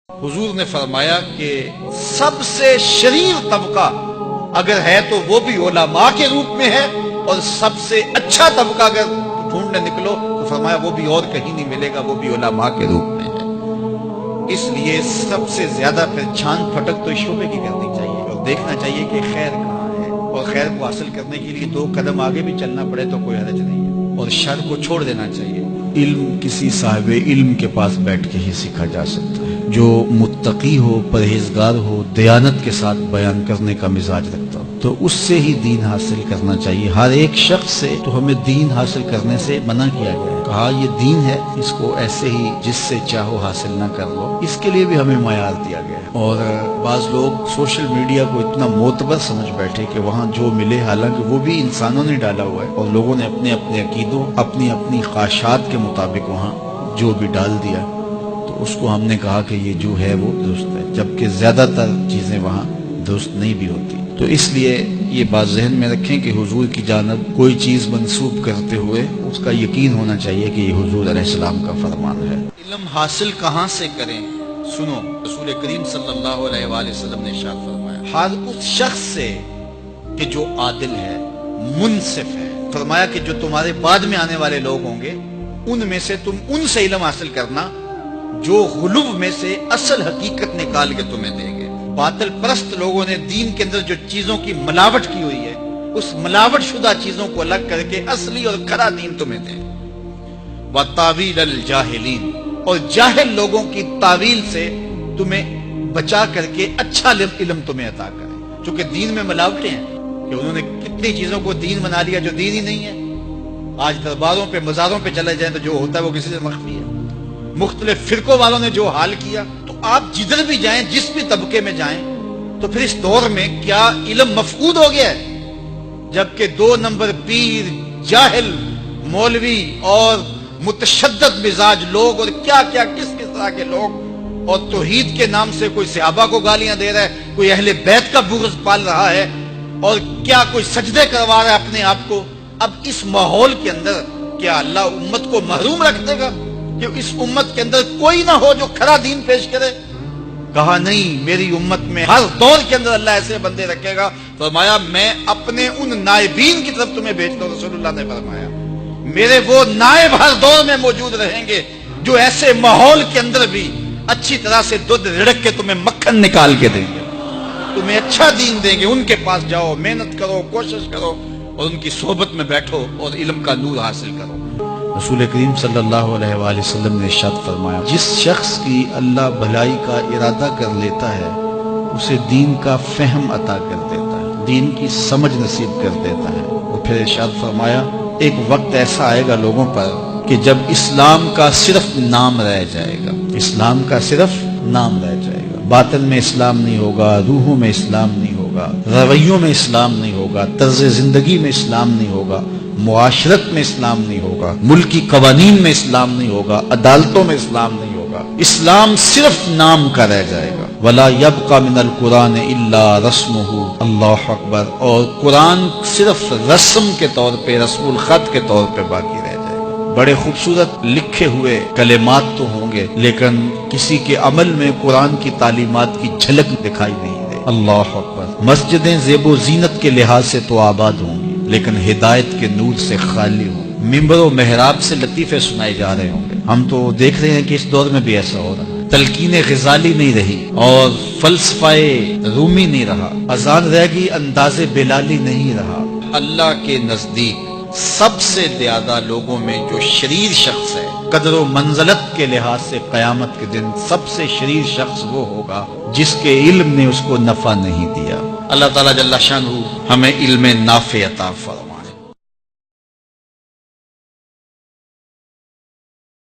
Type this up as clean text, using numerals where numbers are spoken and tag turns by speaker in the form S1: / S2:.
S1: حضور نے فرمایا کہ سب سے شریر طبقہ اگر ہے تو وہ بھی علماء کے روپ میں ہے، اور سب سے اچھا طبقہ اگر ڈھونڈنے نکلو تو فرمایا وہ بھی اور کہیں نہیں ملے گا، وہ بھی علماء کے روپ میں ہے۔ اس لیے سب سے زیادہ پھر چھان پھٹک تو اس شعبے کی کرنی چاہیے اور دیکھنا چاہیے کہ خیر کہاں ہے، اور خیر کو حاصل کرنے کے لیے 2 قدم آگے بھی چلنا پڑے تو کوئی حرج نہیں ہے، اور شر کو چھوڑ دینا چاہیے۔
S2: علم کسی صاحب علم کے پاس بیٹھ کے ہی سیکھا جا سکتا ہے، جو متقی ہو، پرہیزگار ہو، دیانت کے ساتھ بیان کرنے کا مزاج رکھتا ہو، تو اس سے ہی دین حاصل کرنا چاہیے۔ ہر ایک شخص سے تو ہمیں دین حاصل کرنے سے منع کیا گیا ہے، کہا یہ دین ہے، اس کو ایسے ہی جس سے چاہو حاصل نہ کر لو، اس کے لیے بھی ہمیں معیار دیا گیا ہے۔ اور بعض لوگ سوشل میڈیا کو اتنا معتبر سمجھ بیٹھے کہ وہاں جو ملے، حالانکہ وہ بھی انسانوں نے ڈالا ہوا ہے، اور لوگوں نے اپنے اپنے عقیدوں، اپنی اپنی خواہشات کے مطابق وہاں جو بھی ڈال دیا، تو اس کو ہم نے کہا کہ یہ جو ہے وہ درست ہے، جبکہ زیادہ تر چیزیں وہاں درست نہیں بھی ہوتی۔ تو اس لیے یہ بات ذہن میں رکھیں کہ حضور کی جانب کوئی چیز منسوب کرتے ہوئے اس کا یقین ہونا چاہیے کہ یہ حضور علیہ السلام کا فرمان ہے۔
S1: علم حاصل کہاں سے کریں؟ سنو، رسول کریم صلی اللہ علیہ وآلہ وسلم نے ارشاد فرمایا، ہر اس شخص سے کہ جو عادل ہے، منصف ہے۔ فرمایا کہ جو تمہارے بعد میں آنے والے لوگ ہوں گے ان میں سے تم ان سے علم حاصل کرنا جو غلو میں سے اصل حقیقت نکال کے تمہیں دیں گے۔ باطل پرست لوگوں نے دین کے اندر جو چیزوں کی ملاوٹ کی ہوئی ہے، اس ملاوٹ شدہ چیزوں کو الگ کر کے اصلی اور کھرا دین تمہیں دیں۔ وَتَعْوِيلَ الْجَاهِلِينَ، اور جاہل لوگوں کی تعویل سے تمہیں بچا کر کے اچھا علم تمہیں عطا کرے۔ چونکہ دین میں ملاوٹیں ہیں کہ انہوں نے کتنی چیزوں کو دین بنا لیا جو دین ہی نہیں ہے۔ آج درباروں پہ، مزاروں پہ چلے جائیں تو جو ہوتا ہے وہ کسی سے مخفی ہے۔ مختلف فرقوں والوں نے جو حال کیا، تو آپ جدھر بھی جائیں، جس بھی طبقے میں جائیں، تو پھر اس دور میں کیا علم مفقود ہو گیا ہے؟ جبکہ 2 نمبر پیر، جاہل، مولوی اور متشدد مزاج لوگ، اور کیا کیا کس طرح کے لوگ، اور توحید کے نام سے کوئی صحابہ کو گالیاں دے رہا ہے، کوئی اہل بیت کا بغض پال رہا ہے، اور کیا کوئی سجدے کروا رہا ہے اپنے آپ کو۔ اب اس ماحول کے اندر کیا اللہ امت کو محروم رکھ دے گا کہ اس امت کے اندر کوئی نہ ہو جو کھرا دین پیش کرے؟ کہا نہیں، میری امت میں ہر دور کے اندر اللہ ایسے بندے رکھے گا۔ فرمایا میں اپنے ان نائبین کی طرف تمہیں بھیجتا ہوں۔ رسول اللہ نے فرمایا میرے وہ نائب ہر دور میں موجود رہیں گے جو ایسے ماحول کے اندر بھی اچھی طرح سے دودھ رڑک کے تمہیں مکھن نکال کے دیں گے، تمہیں اچھا دین دیں گے۔ ان کے پاس جاؤ، محنت کرو، کوشش کرو، اور ان کی صحبت میں بیٹھو اور علم کا نور حاصل کرو۔
S2: رسول کریم صلی اللہ علیہ وآلہ وسلم نے ارشاد فرمایا، جس شخص کی اللہ بھلائی کا ارادہ کر لیتا ہے اسے دین کا فہم عطا کر دیتا ہے، دین کی سمجھ نصیب کر دیتا ہے۔ اور پھر ارشاد فرمایا ایک وقت ایسا آئے گا لوگوں پر کہ جب اسلام کا صرف نام رہ جائے گا، اسلام کا صرف نام رہ جائے گا، باطن میں اسلام نہیں ہوگا، روحوں میں اسلام نہیں ہوگا، رویوں میں اسلام نہیں ہوگا، طرز زندگی میں اسلام نہیں ہوگا، معاشرت میں اسلام نہیں ہوگا، ملکی قوانین میں اسلام نہیں ہوگا، عدالتوں میں اسلام نہیں ہوگا، اسلام صرف نام کا رہ جائے گا۔ وَلَا يَبْقَى مِنَ الْقُرْآنِ إِلَّا رَسْمُهُ، اللہ اکبر، اور قرآن صرف رسم کے طور پہ، رسم الخط کے طور پہ باقی رہ جائے گا۔ بڑے خوبصورت لکھے ہوئے کلمات تو ہوں گے، لیکن کسی کے عمل میں قرآن کی تعلیمات کی جھلک دکھائی نہیں دے۔ اللہ اکبر، مسجدیں زیب و زینت کے لحاظ سے تو آباد ہوں گی لیکن ہدایت کے نور سے خالی ہوں، ممبر و محراب سے لطیفے سنائے جا رہے ہوں گے۔ ہم تو دیکھ رہے ہیں کہ اس دور میں بھی ایسا ہو رہا ہے، تلقین غزالی نہیں رہی اور فلسفہ رومی نہیں رہا، اذان رہ گئی، انداز بلالی نہیں رہا۔ اللہ کے نزدیک سب سے زیادہ لوگوں میں جو شریر شخص ہے، قدر و منزلت کے لحاظ سے قیامت کے دن سب سے شریر شخص وہ ہوگا جس کے علم نے اس کو نفع نہیں دیا۔ اللہ تعالیٰ جل شانہ ہمیں علم نافع عطا فرمائے۔